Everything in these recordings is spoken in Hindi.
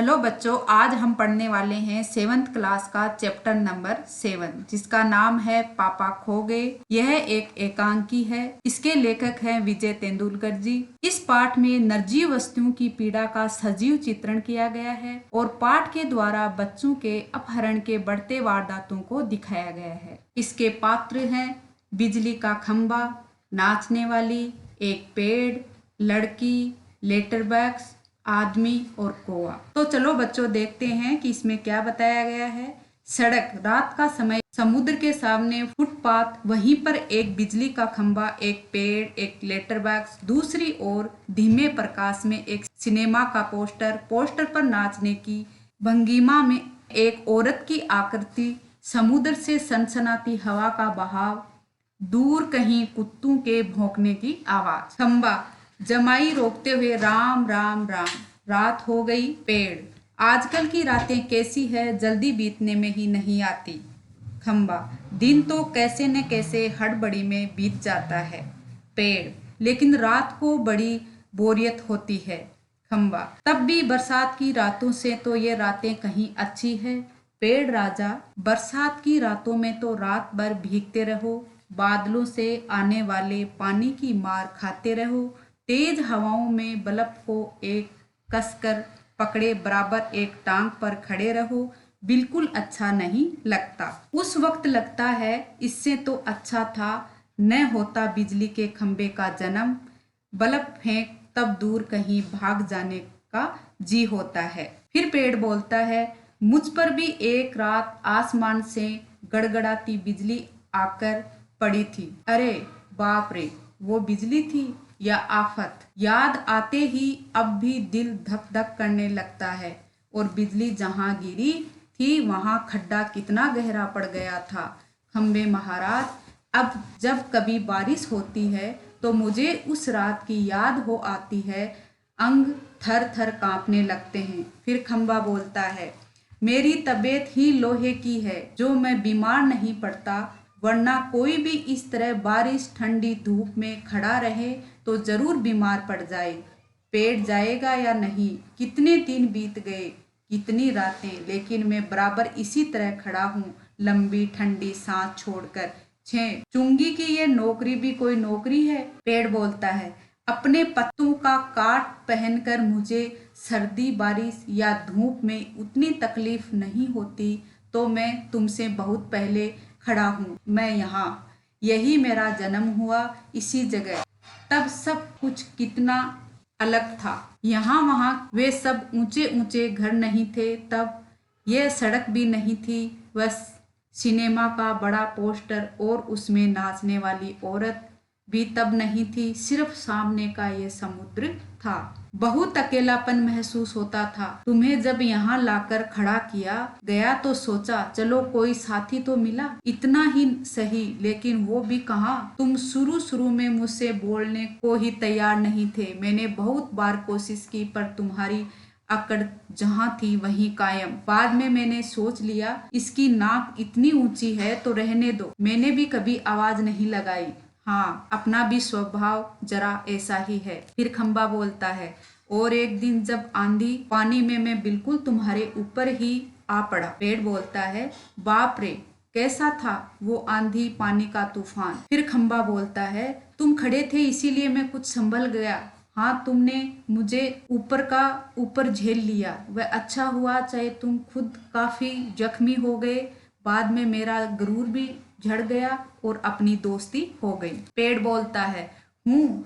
हेलो बच्चों, आज हम पढ़ने वाले हैं 7th क्लास का चैप्टर नंबर 7 जिसका नाम है पापा खो गए। यह एक एकांकी है। इसके लेखक हैं विजय तेंदुलकर जी। इस पाठ में निर्जीव वस्तुओं की पीड़ा का सजीव चित्रण किया गया है और पाठ के द्वारा बच्चों के अपहरण के बढ़ते वारदातों को दिखाया गया है। इसके पात्र हैं बिजली का खंभा, नाचने वाली, एक पेड़, लड़की, लेटर बॉक्स, आदमी और कौवा। तो चलो बच्चों देखते हैं कि इसमें क्या बताया गया है। सड़क, रात का समय, समुद्र के सामने फुटपाथ, वहीं पर एक बिजली का खंभा, एक पेड़, एक लेटर बॉक्स, दूसरी ओर धीमे प्रकाश में एक सिनेमा का पोस्टर, पोस्टर पर नाचने की भंगिमा में एक औरत की आकृति, समुद्र से सनसनाती हवा का बहाव, दूर कहीं कुत्तों के भौंकने की आवाज। खंबा, जमाई रोकते हुए राम राम राम, रात हो गई। पेड़, आजकल की रातें कैसी है, जल्दी बीतने में ही नहीं आती। खंबा, दिन तो कैसे न कैसे हड़बड़ी में बीत जाता है। पेड़, लेकिन रात को बड़ी बोरियत होती है। खंबा, तब भी बरसात की रातों से तो ये रातें कहीं अच्छी है। पेड़ राजा, बरसात की रातों में तो रात भर भीगते रहो, बादलों से आने वाले पानी की मार खाते रहो, तेज हवाओं में बल्ब को एक कसकर पकड़े बराबर एक टांग पर खड़े रहो, बिल्कुल अच्छा नहीं लगता। उस वक्त लगता है इससे तो अच्छा था न होता बिजली के खंबे का जन्म, बल्ब फेंक तब दूर कहीं भाग जाने का जी होता है। फिर पेड़ बोलता है, मुझ पर भी एक रात आसमान से गड़गड़ाती बिजली आकर पड़ी थी। अरे बाप रे, वो बिजली थी या आफत? याद आते ही अब भी दिल धक धक करने लगता है। और बिजली जहां गिरी थी वहां खड्डा कितना गहरा पड़ गया था। खंबे महाराज, अब जब कभी बारिश होती है तो मुझे उस रात की याद हो आती है, अंग थर थर कांपने लगते हैं। फिर खंबा बोलता है, मेरी तबीयत ही लोहे की है जो मैं बीमार नहीं पड़ता, वरना कोई भी इस तरह बारिश ठंडी धूप में खड़ा रहे तो जरूर बीमार पड़ जाए। पेड़ जाएगा या नहीं, कितने दिन बीत गए, कितनी रातें, लेकिन मैं बराबर इसी तरह खड़ा हूँ, लंबी ठंडी सांस छोड़कर। छे चुंगी की ये नौकरी भी कोई नौकरी है? पेड़ बोलता है, अपने पत्तों का काट पहनकर मुझे सर्दी, बारिश या धूप में उतनी तकलीफ नहीं होती, तो मैं तुमसे बहुत पहले खड़ा हूँ। मैं यहाँ, यही मेरा जन्म हुआ, इसी जगह। तब सब कुछ कितना अलग था। यहाँ वहाँ वे सब ऊंचे ऊंचे घर नहीं थे, तब यह सड़क भी नहीं थी, बस सिनेमा का बड़ा पोस्टर और उसमें नाचने वाली औरत भी तब नहीं थी, सिर्फ सामने का ये समुद्र था। बहुत अकेलापन महसूस होता था। तुम्हें जब यहाँ लाकर खड़ा किया गया तो सोचा चलो कोई साथी तो मिला, इतना ही सही, लेकिन वो भी कहाँ। तुम शुरू शुरू में मुझसे बोलने को ही तैयार नहीं थे। मैंने बहुत बार कोशिश की पर तुम्हारी अकड़ जहाँ थी वहीं कायम। बाद में मैंने सोच लिया इसकी नाक इतनी ऊंची है तो रहने दो, मैंने भी कभी आवाज नहीं लगाई। हाँ, अपना भी स्वभाव जरा ऐसा ही है। फिर खंबा बोलता है, और एक दिन जब आंधी पानी में मैं बिल्कुल तुम्हारे ऊपर ही आ पड़ा। पेड़ बोलता है, बाप रे, कैसा था वो आंधी पानी का तूफान? फिर खंबा बोलता है, तुम खड़े थे इसीलिए मैं कुछ संभल गया। हाँ, तुमने मुझे ऊपर का ऊपर झेल लिया, वह अच्छा हुआ, चाहे तुम खुद काफी जख्मी हो गए। बाद में मेरा गुरूर भी झड़ गया और अपनी दोस्ती हो गई। पेड़ बोलता है,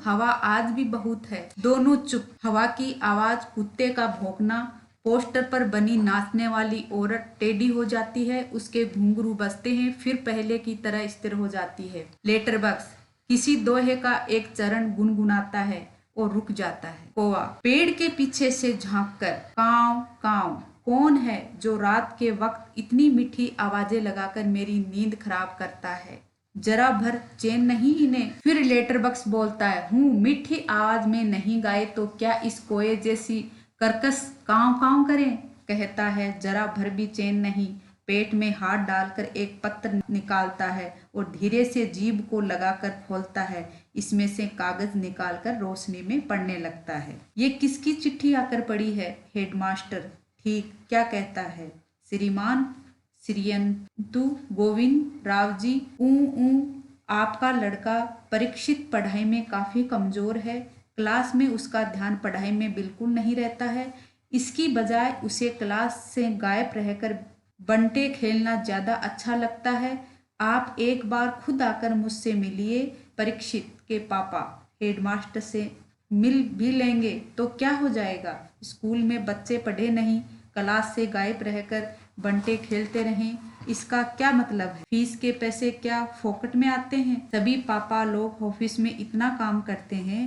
हवा आज भी बहुत है। दोनों चुप। हवा की आवाज, कुत्ते का भौंकना, पोस्टर पर बनी नाचने वाली औरत टेढ़ी हो जाती है, उसके घुंघरू बजते हैं, फिर पहले की तरह स्थिर हो जाती है। लेटर बॉक्स, किसी दोहे का एक चरण गुनगुनाता है और रुक जाता है। कौवा, पेड़ के पीछे से झांककर, काव काव, कौन है जो रात के वक्त इतनी मीठी आवाजें लगाकर मेरी नींद खराब करता है? जरा भर चैन नहीं इन्हें। फिर लेटर बॉक्स बोलता है, मीठी आवाज में नहीं गाए तो क्या इस कोये जैसी कर्कश काव काव करें? कहता है, जरा भर भी चैन नहीं। पेट में हाथ डालकर एक पत्र निकालता है और धीरे से जीभ को लगाकर खोलता है। इसमें से कागज निकालकर रोशनी में पढ़ने लगता है। ये किसकी चिट्ठी आकर पड़ी है? हेडमास्टर, ठीक क्या कहता है? श्रीमान श्रीयंतु गोविंद राव जी, आपका लड़का परीक्षित पढ़ाई में काफी कमजोर है। क्लास में उसका ध्यान पढ़ाई में बिल्कुल नहीं रहता है। इसकी बजाय उसे क्लास से गायब रहकर बंटे खेलना ज्यादा अच्छा लगता है। आप एक बार खुद आकर मुझसे मिलिए। परीक्षित के पापा हेडमास्टर से मिल भी लेंगे तो क्या हो जाएगा? स्कूल में बच्चे पढ़े नहीं, क्लास से गायब रहकर बंटे खेलते रहें, इसका क्या मतलब है? फीस के पैसे क्या फोकट में आते हैं? सभी पापा लोग ऑफिस में इतना काम करते हैं,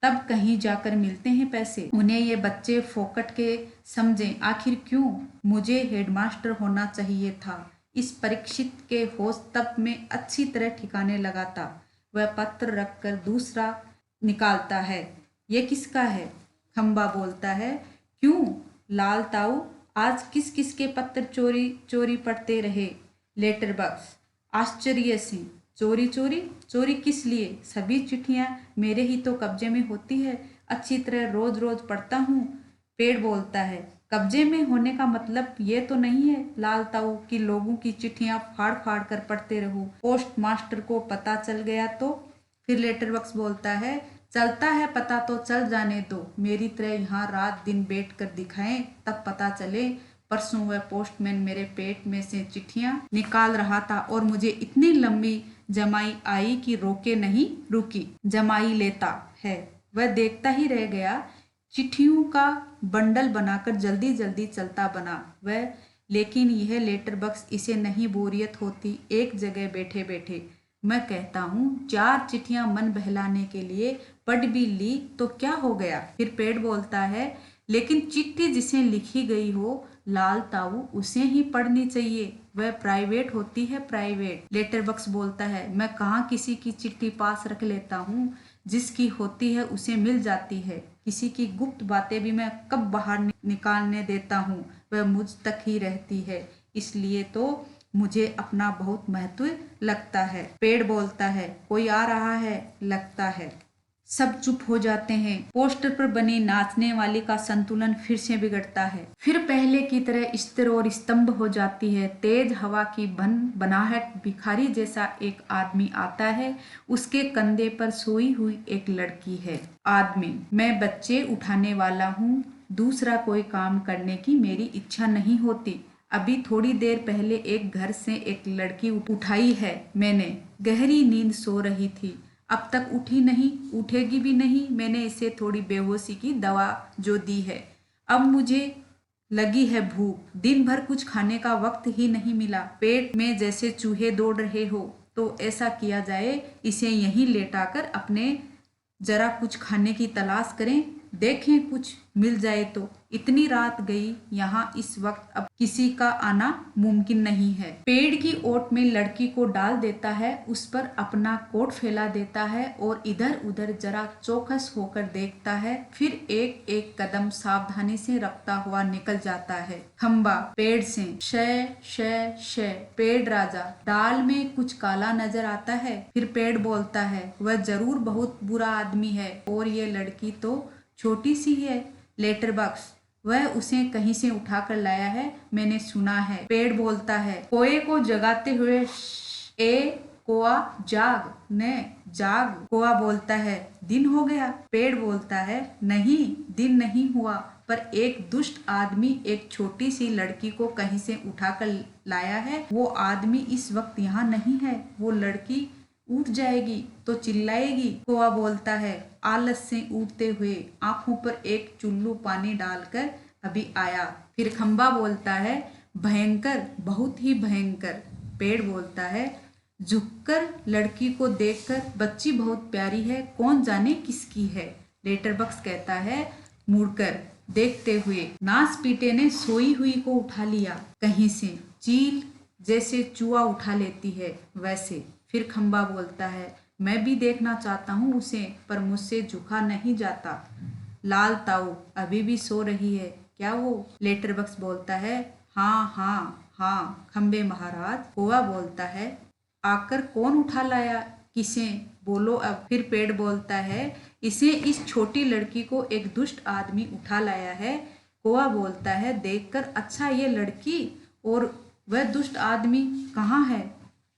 तब कहीं जाकर मिलते हैं पैसे। उन्हें ये बच्चे फोकट के समझें। आखिर क्यों मुझे हेडमास्टर होना चाहिए था? इस परीक्षित के होश तब में अच्छी तरह ठिकाने लगाता। वह पत्र रखकर दूसरा निकालता है। ये किसका है? खंबा बोलता है। क्यों लाल ताऊ, आज किस किस के पत्र चोरी चोरी पढ़ते रहे? लेटर बॉक्स आश्चर्य से। चोरी चोरी? चोरी किस लिए? सभी चिट्ठियां मेरे ही तो कब्जे में होती है, अच्छी तरह रोज रोज पढ़ता हूँ। पेड़ बोलता है। कब्जे में होने का मतलब ये तो नहीं है लाल ताऊ कि लोगों की चिट्ठियां फाड़ फाड़ कर पढ़ते रहो। पोस्ट मास्टर को पता चल गया तो? फिर लेटर बॉक्स बोलता है, चलता है पता तो चल जाने दो, मेरी तरह यहाँ रात दिन बैठ कर दिखाएं तब पता चले। परसों वह पोस्टमैन मेरे पेट में से चिट्ठियां निकाल रहा था और मुझे इतनी लंबी जमाई आई कि रोके नहीं रुकी। जमाई लेता है, वह देखता ही रह गया। चिट्ठियों का बंडल बनाकर जल्दी जल्दी चलता बना वह। लेकिन यह लेटर बॉक्स इसे नहीं बोरियत होती। एक जगह बैठे बैठे मैं कहता हूँ 4 चिट्ठियां मन बहलाने के लिए पढ़ भी ली तो क्या हो गया? फिर पेड़ बोलता है, लेकिन चिट्ठी जिसे लिखी गई हो लाल ताऊ उसे ही पढ़नी चाहिए, वह प्राइवेट होती है, प्राइवेट। लेटर बॉक्स बोलता है, मैं कहाँ किसी की चिट्ठी पास रख लेता हूँ, जिसकी होती है उसे मिल जाती है। किसी की गुप्त बातें भी मैं कब बाहर निकालने देता हूँ, वह मुझ तक ही रहती है, इसलिए तो मुझे अपना बहुत महत्व लगता है। पेड़ बोलता है, कोई आ रहा है लगता है। सब चुप हो जाते हैं। पोस्टर पर बनी नाचने वाली का संतुलन फिर से बिगड़ता है। फिर पहले की तरह स्थिर और स्तंभ हो जाती है। तेज हवा की बनाहट भिखारी जैसा एक आदमी आता है। उसके कंधे पर सोई हुई एक लड़की है। आदमी, मैं बच्चे उठाने वाला हूँ, दूसरा कोई काम करने की मेरी इच्छा नहीं होती। अभी थोड़ी देर पहले एक घर से एक लड़की उठाई है मैंने। गहरी नींद सो रही थी, अब तक उठी नहीं, उठेगी भी नहीं। मैंने इसे थोड़ी बेहोशी की दवा जो दी है। अब मुझे लगी है भूख, दिन भर कुछ खाने का वक्त ही नहीं मिला। पेट में जैसे चूहे दौड़ रहे हो, तो ऐसा किया जाए इसे यहीं लेटाकर अपने जरा कुछ खाने की तलाश करें, देखें कुछ मिल जाए तो। इतनी रात गई, यहाँ इस वक्त अब किसी का आना मुमकिन नहीं है। पेड़ की ओट में लड़की को डाल देता है, उस पर अपना कोट फैला देता है और इधर उधर जरा चौकस होकर देखता है। फिर एक एक कदम सावधानी से रखता हुआ निकल जाता है। खंबा पेड़ से शय शय शय। पेड़ राजा, डाल में कुछ काला नजर आता है। फिर पेड़ बोलता है, वह जरूर बहुत बुरा आदमी है और ये लड़की तो छोटी सी है। लेटर बॉक्स, वह उसे कहीं से उठाकर लाया है, मैंने सुना है। पेड़ बोलता है, कोए को जगाते हुए, ए कोआ जाग, ने जाग। कोआ बोलता है, दिन हो गया। पेड़ बोलता है, नहीं दिन नहीं हुआ, पर एक दुष्ट आदमी एक छोटी सी लड़की को कहीं से उठाकर लाया है। वो आदमी इस वक्त यहाँ नहीं है। वो लड़की उठ जाएगी तो चिल्लाएगी। कोआ बोलता है, आलस से उठते हुए आंखों पर एक चुल्लू पानी डालकर अभी आया। फिर खंबा बोलता है, भयंकर, बहुत ही भयंकर। पेड़ बोलता है, झुककर लड़की को देखकर, बच्ची बहुत प्यारी है, कौन जाने किसकी है। लेटर बॉक्स कहता है, मुड़कर देखते हुए, नास पीटे ने सोई हुई को उठा लिया कहीं से, चील जैसे चूहा उठा लेती है वैसे। फिर खंबा बोलता है, मैं भी देखना चाहता हूँ उसे, पर मुझसे झुका नहीं जाता। लाल ताऊ अभी भी सो रही है क्या वो? लेटर बॉक्स बोलता है, हाँ हाँ हाँ खंबे महाराज। कोआ बोलता है, आकर कौन उठा लाया, किसे, बोलो अब। फिर पेड़ बोलता है, इसे, इस छोटी लड़की को एक दुष्ट आदमी उठा लाया है। कौवा बोलता है, देखकर अच्छा ये लड़की और वह दुष्ट आदमी कहाँ है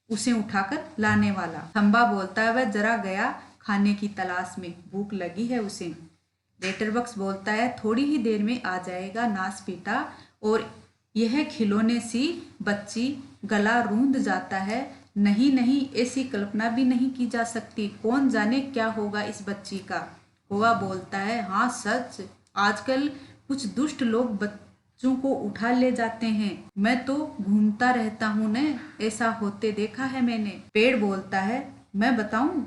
उसे उठाकर लाने वाला। खंबा बोलता है, वह जरा गया खाने की तलाश में, भूख लगी है उसे। लेटरबॉक्स बोलता है, थोड़ी ही देर में आ जाएगा नास पीटा, और यह खिलौने सी बच्ची गला रूंध जाता है। नहीं नहीं, ऐसी कल्पना भी नहीं की जा सकती, कौन जाने क्या होगा इस बच्ची का। कौवा बोलता है, हाँ सच, आजकल कुछ दुष्ट लोग बच्चों को उठा ले जाते हैं, मैं तो घूमता रहता हूँ न, ऐसा होते देखा है मैंने। पेड़ बोलता है, मैं बताऊं,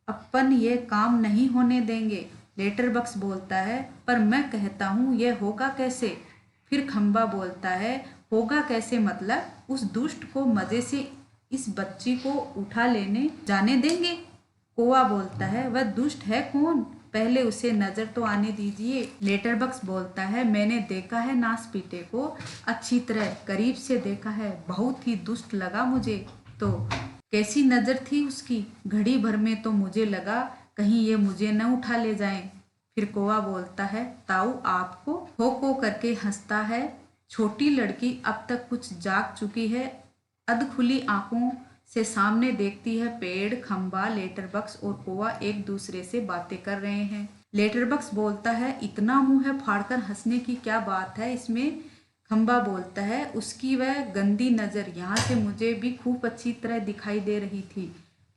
अपन ये काम नहीं होने देंगे। लेटरबॉक्स बोलता है, पर मैं कहता हूँ ये होगा कैसे। फिर खंबा बोलता है, होगा कैसे मतलब, उस दुष्ट को मजे से इस बच्ची को उठा लेने जाने देंगे। कौवा बोलता है, वह दुष्ट है कौन, पहले उसे नजर तो आने दीजिए। लेटरबॉक्स बोलता है, मैंने देखा है नास पीटे को, अच्छी तरह करीब से देखा है, बहुत ही दुष्ट लगा मुझे तो। कैसी नजर थी उसकी, घड़ी भर में तो मुझे लगा कहीं ये मुझे न उठा ले जाएं। फिर कौवा बोलता है, ताऊ आपको, हो करके हंसता है। छोटी लड़की अब तक कुछ जाग चुकी है, अध खुली आंखों से सामने देखती है। पेड़, खंबा, लेटरबॉक्स और कौवा एक दूसरे से बातें कर रहे हैं। लेटरबॉक्स बोलता है, इतना मुंह है फाड़कर हंसने की क्या बात है इसमें। खंबा बोलता है, उसकी वह गंदी नजर यहाँ से मुझे भी खूब अच्छी तरह दिखाई दे रही थी।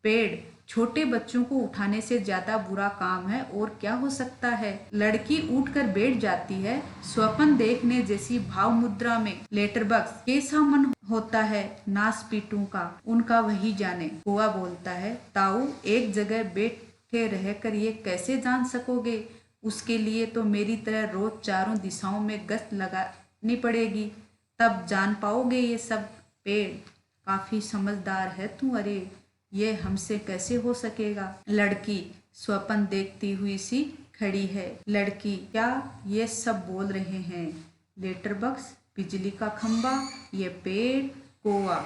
पेड़, छोटे बच्चों को उठाने से ज्यादा बुरा काम है और क्या हो सकता है। लड़की उठकर बैठ जाती है, स्वप्न देखने जैसी भाव मुद्रा में। लेटरबॉक्स, कैसा मन होता है नास पीटू का, उनका वही जाने। कौवा बोलता है, ताऊ एक जगह बैठे रहकर ये कैसे जान सकोगे, उसके लिए तो मेरी तरह रोज चारों दिशाओं में गश्त लगानी पड़ेगी, तब जान पाओगे ये सब। पेड़, काफी समझदार है तू, अरे ये हमसे कैसे हो सकेगा। लड़की स्वप्न देखती हुई सी खड़ी है। लड़की, क्या ये सब बोल रहे हैं। लेटरबॉक्स, बिजली का खंबा, ये पेड़, कौवा।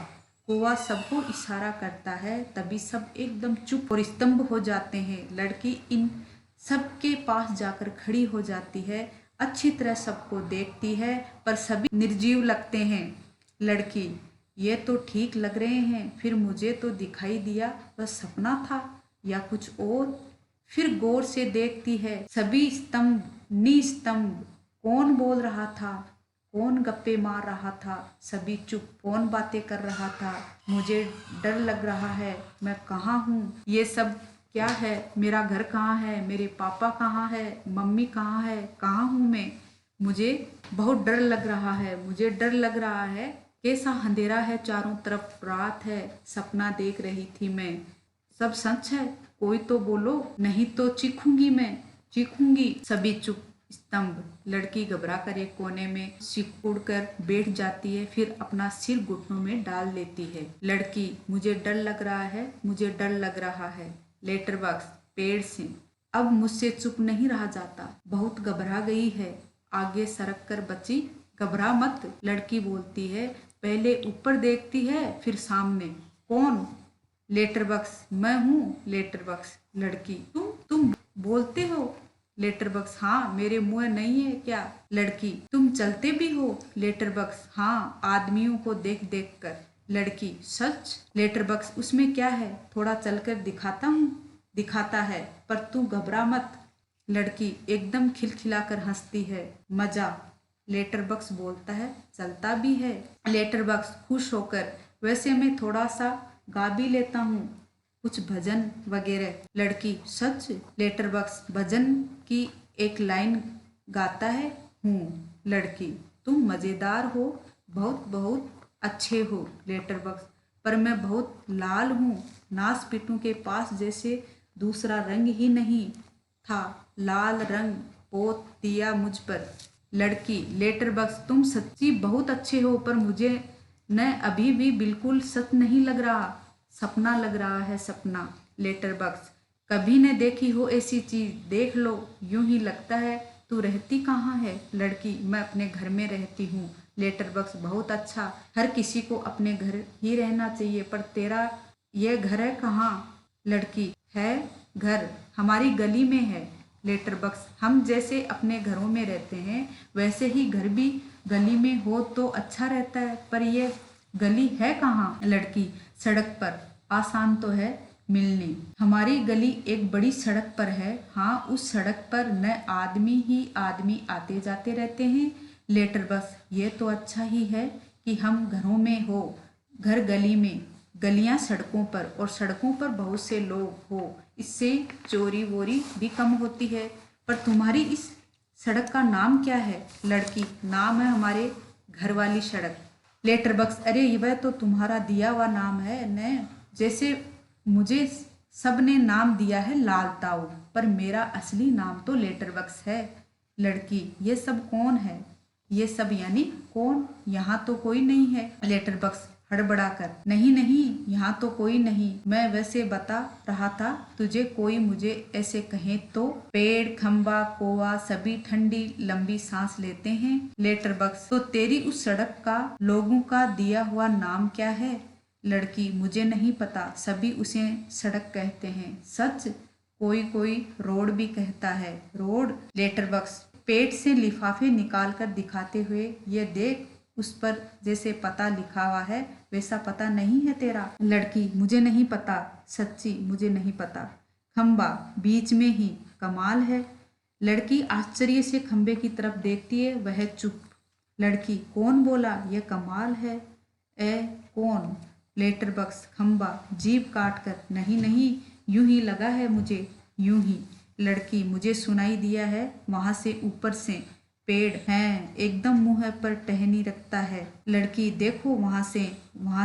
कौवा सबको इशारा करता है, तभी सब एकदम चुप और स्तंभ हो जाते हैं। लड़की इन सबके पास जाकर खड़ी हो जाती है, अच्छी तरह सबको देखती है, पर सभी निर्जीव लगते हैं। लड़की, ये तो ठीक लग रहे हैं, फिर मुझे तो दिखाई दिया वह सपना था या कुछ और। फिर गौर से देखती है, सभी स्तंभ निस्तंभ, कौन बोल रहा था, कौन गप्पे मार रहा था, सभी चुप, कौन बातें कर रहा था। मुझे डर लग रहा है, मैं कहाँ हूँ, ये सब क्या है, मेरा घर कहाँ है, मेरे पापा कहाँ है, मम्मी कहाँ है, कहाँ हूँ मैं। मुझे बहुत डर लग रहा है, मुझे डर लग रहा है, कैसा अंधेरा है चारों तरफ, रात है, सपना देख रही थी मैं, सब सच है, कोई तो बोलो, नहीं तो चीखूंगी मैं, चीखूंगी। सभी चुप, स्तंभ। लड़की घबरा कर एक कोने में सिकुड़ कर बैठ जाती है, फिर अपना सिर घुटनों में डाल लेती है। लड़की, मुझे डर लग रहा है, मुझे डर लग रहा है। लेटरबॉक्स, पेड़ से, अब मुझसे चुप नहीं रहा जाता, बहुत घबरा गई है, आगे सरक कर बची, घबरा मत। लड़की बोलती है, पहले ऊपर देखती है फिर सामने। कौन। लेटरबॉक्स, मैं हूँ। लेटरबॉक्स, लड़की, तुम बोलते हो। लेटरबॉक्स, हाँ, मेरे मुंह नहीं है क्या। लड़की, तुम चलते भी हो। लेटरबॉक्स, हाँ, आदमियों को देख देख कर। लड़की, सच। लेटरबॉक्स, उसमें क्या है, थोड़ा चलकर दिखाता हूँ। दिखाता है, पर तू घबरा मत। लड़की एकदम खिलखिलाकर हंसती है, मजा। लेटरबॉक्स बोलता है, चलता भी है। लेटरबॉक्स खुश होकर, वैसे मैं थोड़ा सा गा भी लेता हूँ, कुछ भजन वगैरह। लड़की, सच। लेटरबॉक्स भजन की एक लाइन गाता है हूँ। लड़की, तुम मजेदार हो, बहुत बहुत अच्छे हो। लेटरबॉक्स, पर मैं बहुत लाल हूँ, नास पिटू के पास जैसे दूसरा रंग ही नहीं था, लाल रंग पोत दिया मुझ पर। लड़की, लेटरबॉक्स, तुम सच्ची बहुत अच्छे हो, पर मुझे न अभी भी बिल्कुल सच नहीं लग रहा, सपना लग रहा है, सपना। लेटरबॉक्स, कभी न देखी हो ऐसी चीज, देख लो, यूं ही लगता है तू रहती कहाँ है। लड़की, मैं अपने घर में रहती हूँ। लेटरबॉक्स, बहुत अच्छा, हर किसी को अपने घर ही रहना चाहिए, पर तेरा ये घर है कहाँ। लड़की, है घर, हमारी गली में है। लेटर बक्स हम जैसे अपने घरों में रहते हैं वैसे ही घर भी गली में हो तो अच्छा रहता है, पर ये गली है कहाँ? लड़की सड़क पर, आसान तो है मिलने। हमारी गली एक बड़ी सड़क पर है। हाँ, उस सड़क पर न आदमी ही आदमी आते जाते रहते हैं। लेटर बक्स ये तो अच्छा ही है कि हम घरों में हो, घर गली में, गलियां सड़कों पर और सड़कों पर बहुत से लोग हो, इससे चोरी वोरी भी कम होती है। पर तुम्हारी इस सड़क का नाम क्या है? लड़की नाम है हमारे घर वाली सड़क। लेटर बक्स अरे वह तो तुम्हारा दिया हुआ नाम है न, जैसे मुझे सब ने नाम दिया है लाल ताऊ, पर मेरा असली नाम तो लेटर बक्स है। लड़की ये सब कौन है? ये सब यानी कौन? यहाँ तो कोई नहीं है। लेटर बक्स हड़बड़ाकर नहीं नहीं, यहाँ तो कोई नहीं, मैं वैसे बता रहा था तुझे, कोई मुझे ऐसे कहे तो। पेड़, खंबा, कोवा सभी ठंडी लंबी सांस लेते हैं। लेटर बक्स तो तेरी उस सड़क का लोगों का दिया हुआ नाम क्या है? लड़की मुझे नहीं पता, सभी उसे सड़क कहते हैं। सच? कोई कोई रोड भी कहता है। रोड? लेटर बक्स पेट से लिफाफे निकाल कर दिखाते हुए, ये देख उस पर जैसे पता लिखा हुआ है वैसा पता नहीं है तेरा। लड़की मुझे नहीं पता, सच्ची मुझे नहीं पता। खंबा बीच में ही, कमाल है। लड़की आश्चर्य से खंबे की तरफ देखती है, वह चुप। लड़की कौन बोला ये कमाल है? ए कौन? लेटर बक्स खंबा जीभ काट कर नहीं नहीं, यूं ही लगा है मुझे, यूं ही। लड़की मुझे सुनाई दिया है वहां से, ऊपर से। पेड़ हैं एकदम मुंह पर टहनी रखता है। लड़की देखो वहां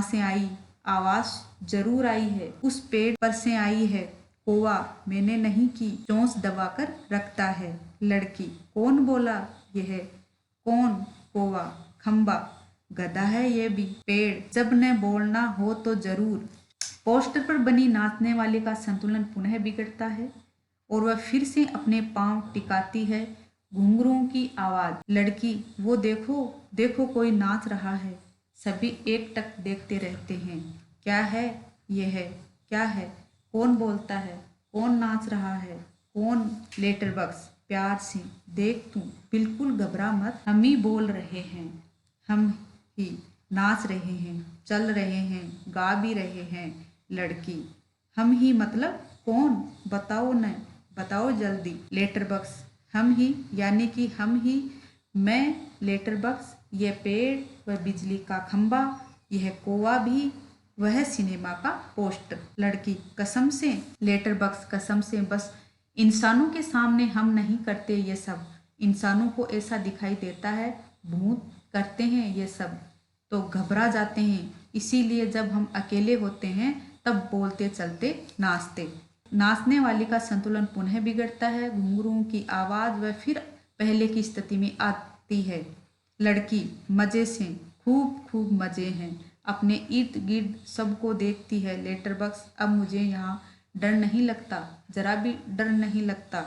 से आई आवाज, जरूर आई है, उस पेड़ पर से आई है। कोवा मैंने नहीं की, चोंच दबाकर रखता है। लड़की कौन बोला यह? कौन? कोवा खंबा गधा है ये भी। पेड़ जब न बोलना हो तो जरूर। पोस्टर पर बनी नाचने वाले का संतुलन पुनः बिगड़ता है और वह फिर से अपने पांव टिकाती है। घुंघरुओं की आवाज। लड़की वो देखो देखो कोई नाच रहा है। सभी एकटक देखते रहते हैं। क्या है ये? है क्या है? कौन बोलता है? कौन नाच रहा है? कौन? लेटर बक्स प्यार से देख, तू बिल्कुल घबरा मत, हम ही बोल रहे हैं, हम ही नाच रहे हैं, चल रहे हैं, गा भी रहे हैं। लड़की हम ही मतलब कौन? बताओ न, बताओ जल्दी। लेटर बक्स हम ही यानी कि हम ही, मैं, लेटर बक्स, यह पेड़, वह बिजली का खंबा, यह कोवा भी, वह सिनेमा का पोस्टर। लड़की कसम से? लेटर बक्स कसम से, बस इंसानों के सामने हम नहीं करते ये सब। इंसानों को ऐसा दिखाई देता है भूत करते हैं ये सब तो घबरा जाते हैं, इसीलिए जब हम अकेले होते हैं तब बोलते चलते नाचते। नाचने वाली का संतुलन पुनः बिगड़ता है। घुंघरुओं की आवाज वह फिर पहले की स्थिति में आती है। लड़की मजे से, खूब खूब मजे हैं, अपने इर्द गिर्द सबको देखती है। लेटर बक्स अब मुझे यहाँ डर नहीं लगता, जरा भी डर नहीं लगता।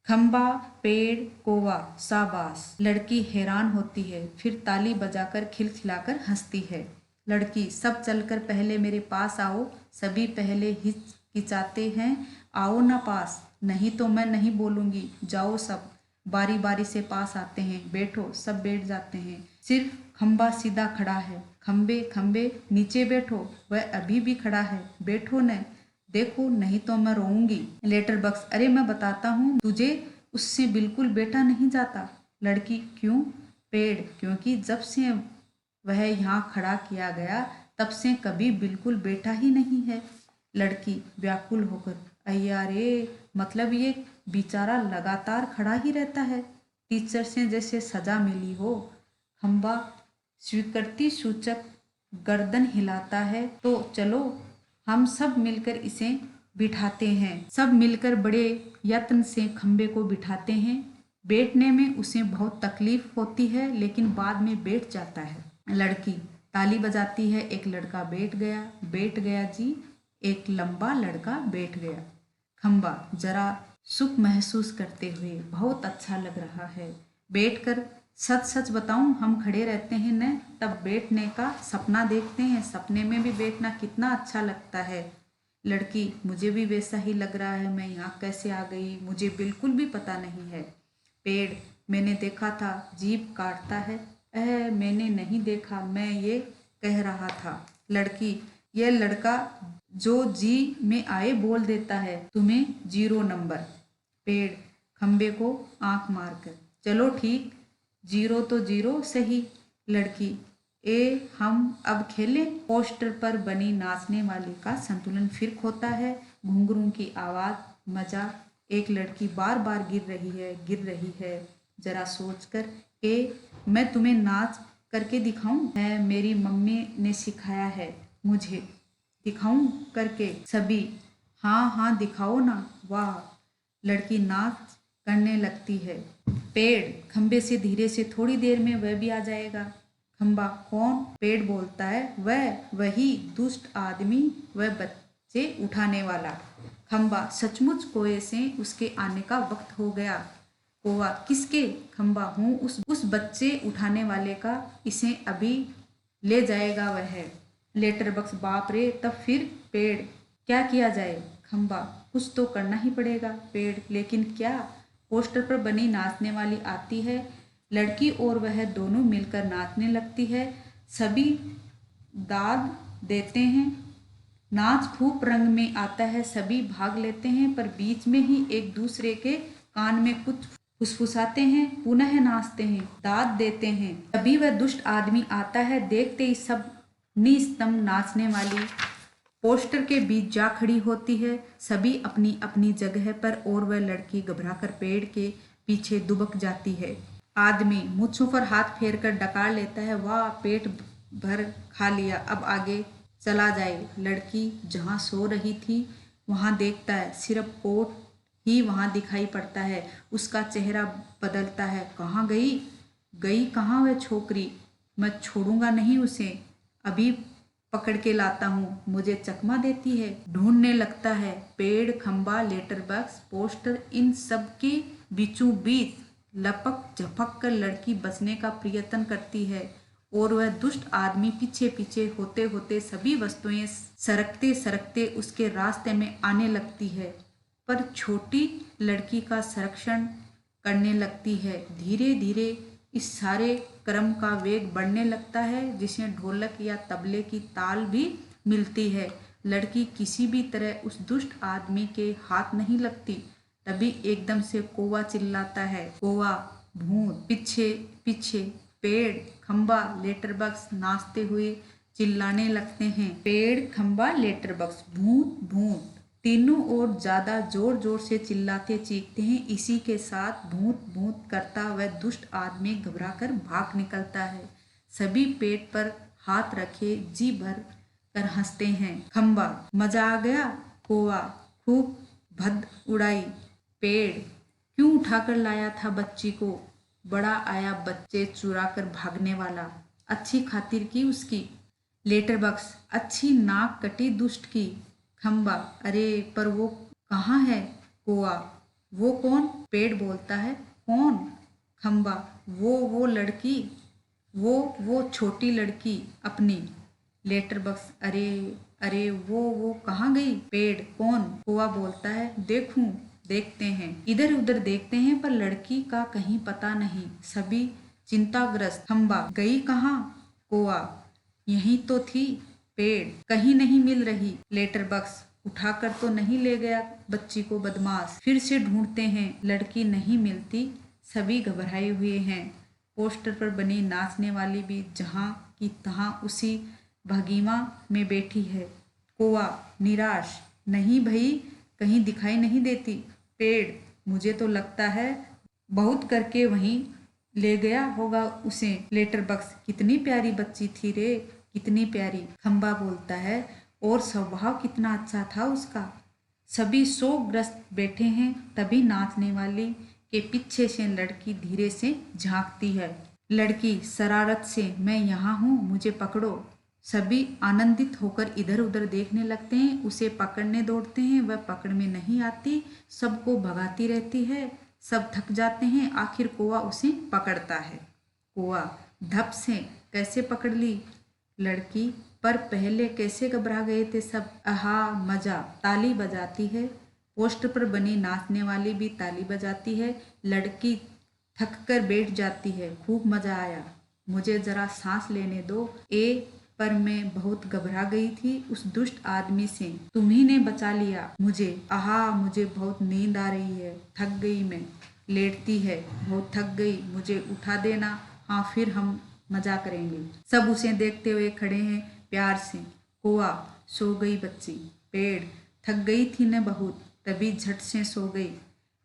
खंबा, पेड़, कोवा, शाबाश। लड़की हैरान होती है, फिर ताली बजाकर खिलखिलाकर हंसती है। लड़की सब चलकर पहले मेरे पास आओ। सभी पहले हिचकिचाते हैं, आओ ना पास, नहीं तो मैं नहीं बोलूंगी। जाओ सब। बारी बारी से पास आते हैं, बैठो, सब बैठ जाते हैं। सिर्फ खंबा सीधा खड़ा है। खंबे खंबे नीचे बैठो, वह अभी भी खड़ा है, बैठो न, देखो नहीं तो मैं रोऊंगी। लेटर बक्स अरे मैं बताता हूँ तुझे, उससे बिल्कुल बैठा नहीं जाता। लड़की क्यों? पेड़ क्योंकि जब से वह यहाँ खड़ा किया गया तब से कभी बिल्कुल बैठा ही नहीं है। लड़की व्याकुल होकर अय्या रे, मतलब ये बेचारा लगातार खड़ा ही रहता है, टीचर से जैसे सजा मिली हो। खंबा स्वीकृति सूचक गर्दन हिलाता है, तो चलो हम सब मिलकर इसे बिठाते हैं। सब मिलकर बड़े यत्न से खंबे को बिठाते हैं। बैठने में उसे बहुत तकलीफ होती है लेकिन बाद में बैठ जाता है। लड़की ताली बजाती है, एक लड़का बैठ गया, बैठ गया जी, एक लंबा लड़का बैठ गया। खंबा जरा सुख महसूस करते हुए, बहुत अच्छा लग रहा है बैठकर। सच सच बताऊं, हम खड़े रहते हैं न, तब बैठने का सपना देखते हैं, सपने में भी बैठना कितना अच्छा लगता है। लड़की, मुझे भी वैसा ही लग रहा है, मैं यहाँ कैसे आ गई, मुझे बिल्कुल भी पता नहीं है। पेड़, मैंने देखा था जीभ काटता है। मैंने नहीं देखा, मैं ये कह रहा था। लड़की, यह लड़का जो जी में आए बोल देता है, तुम्हें 0 नंबर। पेड़, खंबे को आंख मारकर, चलो ठीक, 0 तो 0 सही। लड़की, हम अब खेलें। पोस्टर पर बनी नाचने वाली का संतुलन फिर खोता है। घुंघरू की आवाज, मजा। एक लड़की बार बार गिर रही है। जरा सोचकर, मैं तुम्हें नाच करके दिखाऊं? है, मेरी मम्मी ने सिखाया है मुझे। दिखाऊं करके? सभी, हाँ हाँ दिखाओ ना। वाह, लड़की नाच करने लगती है। पेड़, खंबे से धीरे से, थोड़ी देर में वह भी आ जाएगा। खंबा, कौन? पेड़ बोलता है, वही दुष्ट आदमी, वह बच्चे उठाने वाला। खंबा, सचमुच कोए से उसके आने का वक्त हो गया। कौवा, किसके? खंबा, हूँ उस बच्चे उठाने वाले का, इसे अभी ले जाएगा वह। लेटर बक्स, बाप रे, तब फिर? पेड़, क्या किया जाए? खंबा, कुछ तो करना ही पड़ेगा। पेड़, लेकिन क्या? पोस्टर पर बनी नाचने वाली आती है। लड़की और वह दोनों मिलकर नाचने लगती है। सभी दाद देते हैं। नाच खूब रंग में आता है, सभी भाग लेते हैं, पर बीच में ही एक दूसरे के कान में कुछ फुसफुसाते हैं, पुनः नाचते हैं, दाद देते हैं। तभी वह दुष्ट आदमी आता है। देखते ही सब निस्तंभ नाचने वाली पोस्टर के बीच जा खड़ी होती है, सभी अपनी अपनी जगह पर, और वह लड़की घबराकर पेड़ के पीछे दुबक जाती है। आदमी मूंछों पर हाथ फेर कर डकार लेता है, वाह, पेट भर खा लिया, अब आगे चला जाए। लड़की जहाँ सो रही थी वहाँ देखता है, सिर्फ कोट ही वहाँ दिखाई पड़ता है। उसका चेहरा बदलता है। कहाँ गई कहाँ वह छोकरी? मैं छोड़ूंगा नहीं उसे, अभी पकड़ के लाता हूँ, मुझे चकमा देती है। ढूंढने लगता है। पेड़, खंबा, लेटर बॉक्स, पोस्टर, इन सब के बीचों बीच लपक झपक कर लड़की बचने का प्रयत्न करती है, और वह दुष्ट आदमी पीछे पीछे होते होते सभी वस्तुएं सरकते सरकते उसके रास्ते में आने लगती है, पर छोटी लड़की का संरक्षण करने लगती है। धीरे धीरे इस सारे क्रम का वेग बढ़ने लगता है, जिसमें ढोलक या तबले की ताल भी मिलती है। लड़की किसी भी तरह उस दुष्ट आदमी के हाथ नहीं लगती। तभी एकदम से कौवा चिल्लाता है, कौवा, भूत, पीछे पीछे। पेड़, खंबा, लेटर बॉक्स नाचते हुए चिल्लाने लगते हैं। पेड़, खंबा, लेटर बॉक्स, भूत भूत, तीनों और ज्यादा जोर जोर से चिल्लाते चीखते हैं। इसी के साथ भूत भूत करता वह दुष्ट आदमी घबरा कर भाग निकलता है। सभी पेट पर हाथ रखे जी भर कर हंसते हैं। खंबा, मजा आ गया। कौवा, खूब भद उड़ाई। पेड़, क्यों उठाकर लाया था बच्ची को? बड़ा आया बच्चे चुरा कर भागने वाला, अच्छी खातिर की उसकी। लेटर बॉक्स, अच्छी नाक कटी दुष्ट की। खंबा, अरे पर वो कहाँ है? कौवा, वो कौन? पेड़ बोलता है, कौन? खंबा, वो लड़की, वो छोटी लड़की अपनी। लेटर बॉक्स, अरे अरे वो कहाँ गई? पेड़, कौन? कौवा बोलता है, देखते हैं, इधर उधर देखते हैं, पर लड़की का कहीं पता नहीं, सभी चिंताग्रस्त। खंबा, गई कहाँ? कौवा, यहीं तो थी। पेड़, कहीं नहीं मिल रही। लेटर बॉक्स, उठाकर तो नहीं ले गया बच्ची को बदमाश? फिर से ढूंढते हैं, लड़की नहीं मिलती, सभी घबराए हुए हैं। पोस्टर पर बनी नाचने वाली भी जहाँ की तहाँ उसी भगीमा में बैठी है। कौवा, निराश, नहीं भई, कहीं दिखाई नहीं देती। पेड़, मुझे तो लगता है बहुत करके वहीं ले गया होगा उसे। लेटर बॉक्स, कितनी प्यारी बच्ची थी रे, कितनी प्यारी। खंबा बोलता है, और स्वभाव कितना अच्छा था उसका। सभी शोकग्रस्त बैठे हैं। तभी नाचने वाली के पीछे से लड़की धीरे से झांकती है। लड़की शरारत से, मैं यहाँ हूँ, मुझे पकड़ो। सभी आनंदित होकर इधर उधर देखने लगते हैं, उसे पकड़ने दौड़ते हैं, वह पकड़ में नहीं आती, सबको भगाती रहती है, सब थक जाते हैं, आखिर कौवा उसे पकड़ता है। कौवा, धप से कैसे पकड़ ली? लड़की, पर पहले कैसे घबरा गए थे सब। आहा मजा। ताली बजाती है। पोस्टर पर बनी नाचने वाली भी ताली बजाती है। लड़की थक कर बैठ जाती है। खूब मजा आया, मुझे जरा सांस लेने दो। पर मैं बहुत घबरा गई थी उस दुष्ट आदमी से। तुम्ही ने बचा लिया मुझे। आहा मुझे बहुत नींद आ रही है, थक गई मैं। लेटती है, बहुत थक गई, मुझे उठा देना। हाँ फिर हम मजा करेंगे। सब उसे देखते हुए खड़े हैं प्यार से। कोआ सो गई बच्ची। पेड़ थक गई थी न बहुत, तभी झट से सो गई।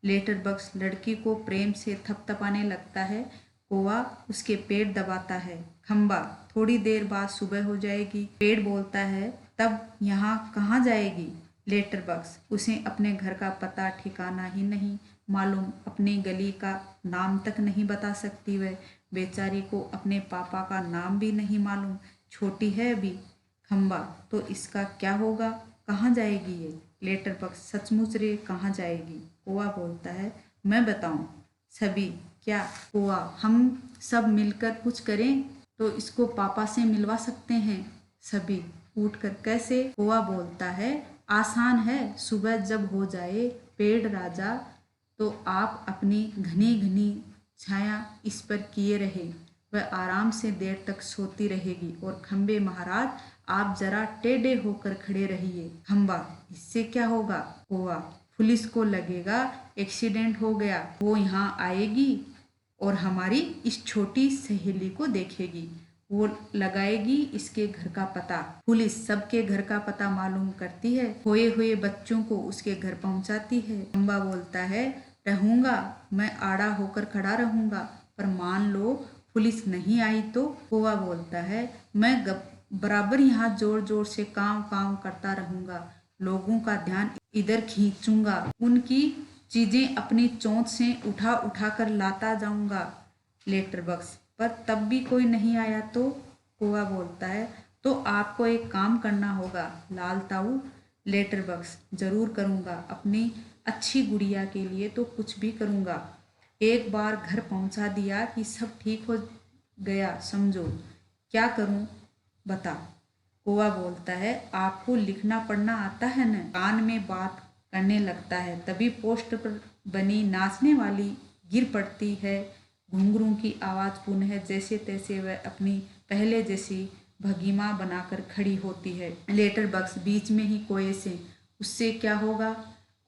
लेटर बक्स लड़की को प्रेम से थपथपाने लगता है। कोआ उसके पेट दबाता है। खंबा थोड़ी देर बाद सुबह हो जाएगी। पेड़ बोलता है तब यहाँ कहाँ जाएगी। लेटर बक्स उसे अपने घर का पता ठिकाना ही नहीं मालूम, अपनी गली का नाम तक नहीं बता सकती वह। बेचारी को अपने पापा का नाम भी नहीं मालूम, छोटी है अभी। खंबा तो इसका क्या होगा, कहाँ जाएगी ये। लेटर बक्स सचमुच रे कहाँ जाएगी। कोआ बोलता है मैं बताऊं। सभी क्या। कोआ हम सब मिलकर कुछ करें तो इसको पापा से मिलवा सकते हैं। सभी उठकर कैसे। कोआ बोलता है आसान है, सुबह जब हो जाए पेड़ राजा तो आप अपनी घनी घनी छाया इस पर किए रहे, वह आराम से देर तक सोती रहेगी। और खंबे महाराज आप जरा टेढ़े होकर खड़े रहिए। खंबा इससे क्या होगा। कोआ पुलिस को लगेगा एक्सीडेंट हो गया, वो यहाँ आएगी और हमारी इस छोटी सहेली को देखेगी, वो लगाएगी इसके घर का पता। पुलिस सबके घर का पता मालूम करती है, खोए हुए बच्चों को उसके घर पहुंचाती है। खंबा बोलता है रहूंगा, मैं आड़ा होकर खड़ा रहूंगा, पर मान लो पुलिस नहीं आई तो। कोआ बोलता है मैं बराबर यहाँ जोर जोर से काम काम करता रहूंगा, लोगों का ध्यान इधर खींचूंगा, उनकी चीजें अपनी चोंच से उठा उठा कर लाता जाऊंगा। लेटर बक्स पर तब भी कोई नहीं आया तो। कोआ बोलता है तो आपको एक काम करना होगा लाल ताऊ। लेटर बक्स जरूर करूंगा, अपनी अच्छी गुड़िया के लिए तो कुछ भी करूंगा। एक बार घर पहुंचा दिया कि सब ठीक हो गया समझो। क्या करूं बता। कोआ बोलता है आपको लिखना पढ़ना आता है न। कान में बात करने लगता है, तभी पोस्टर पर बनी नाचने वाली गिर पड़ती है। घुंघरू की आवाज़ पुनः जैसे तैसे वह अपनी पहले जैसी भगीमा बनाकर खड़ी होती है। लेटर बक्स बीच में ही कोए से उससे क्या होगा।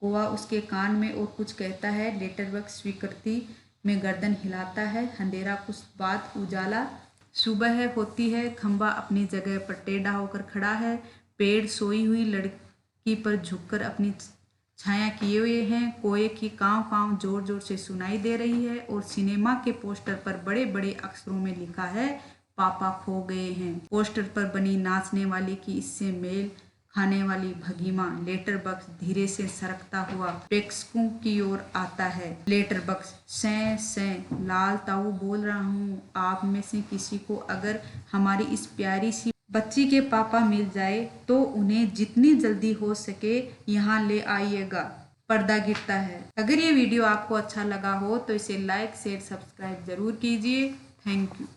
कोआ उसके कान में और कुछ कहता है। लेटर बक्स स्वीकृति में गर्दन हिलाता है। अंधेरा कुछ बाद उजाला। सुबह होती है। खंबा अपनी जगह पर टेढ़ा होकर खड़ा है। पेड़ सोई हुई लड़की पर झुककर अपनी छाया किए हुए हैं। कोए की कांव कांव जोर जोर से सुनाई दे रही है और सिनेमा के पोस्टर पर बड़े बड़े अक्षरों में लिखा है पापा खो गए हैं। पोस्टर पर बनी नाचने वाली की इससे मेल खाने वाली भगीमा। लेटर बक्स धीरे से सरकता हुआ प्रेक्षकों की ओर आता है। लेटर बक्स से लाल ताऊ बोल रहा हूँ, आप में से किसी को अगर हमारी इस प्यारी सी बच्ची के पापा मिल जाए तो उन्हें जितनी जल्दी हो सके यहाँ ले आइएगा। पर्दा गिरता है। अगर ये वीडियो आपको अच्छा लगा हो तो इसे लाइक शेयर सब्सक्राइब जरूर कीजिए। Thank you.